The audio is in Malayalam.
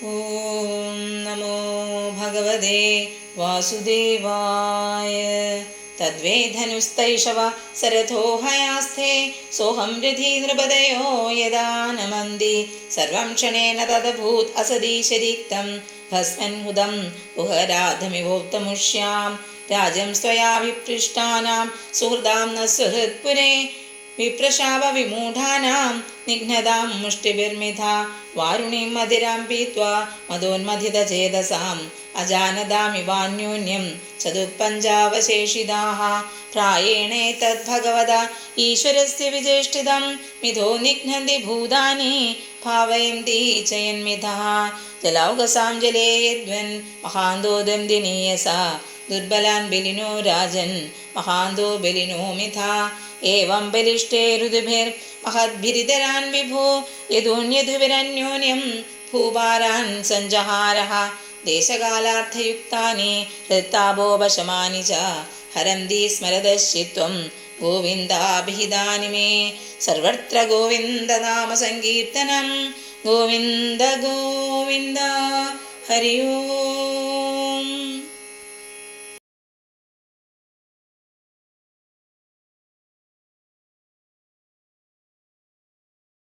ഓം നമോ ഭഗവതേ വാസുദേവായ. തദ്വേധനുസ്തൈഷവ സരഥോ ഹയാസ്ഥേ സോഹം രഥീ നൃപതയോ യദാ നമന്തി സർവം ക്ഷണേന തദഭൂത് അസദീശരിക്തം ഭസ്മൻഹുദം ഗുഹരാധമിവോക്തമുഷ്യാം രാജം സ്വയാഭിപൃഷ്ടാനാം സുഹൃദാം ന സുഹൃത്പുരേ വിപ്രശാപവിമൂഢാനാം നിഘ്നതാം മുഷ്ടിഭിർമിഥാ വാരുണീം മധിരാം പീത്വാ മദോന്മഥിതചേതസാം അജാനതാമിവാന്യോന്യം ചതുഃപഞ്ചാവശേഷിതാഃ പ്രായേണേതദ്ഭഗവതാ ഈശ്വരസ്യ വിചേഷ്ടിതം മിഥോ നിഘ്നന്തി ഭൂതാനി ഭാവയന്തി ച യന്മിഥഃ ജലൗകസാം ജലേ യദ്വൻ മഹാന്തോ ദന്തിനീയസാ ദുർബലാൻ ബലിനോ രാജൻ മഹാന്തോ ബലിനോ മിഥാ ഏവം ബലിഷ്ഠേ ഋതുഭിർമഹദ്ഭിരിതരാൻ വിഭോ യദൂന്യധുവിരന്യോന്യം ഭൂഭാരാൻ സഞ്ജഹാരഃ ദേശകാലാർത്ഥയുക്താനി ഹൃത്താപോപശമാനി ച ഹരന്തി സ്മരദശ്ചിത്വം ഗോവിന്ദാഭിഹിതാനി മേ സർവത്ര ഗോവിന്ദനാമ സങ്കീർത്തനം ഗോവിന്ദ ഗോവിന്ദ ഹരി ഓം.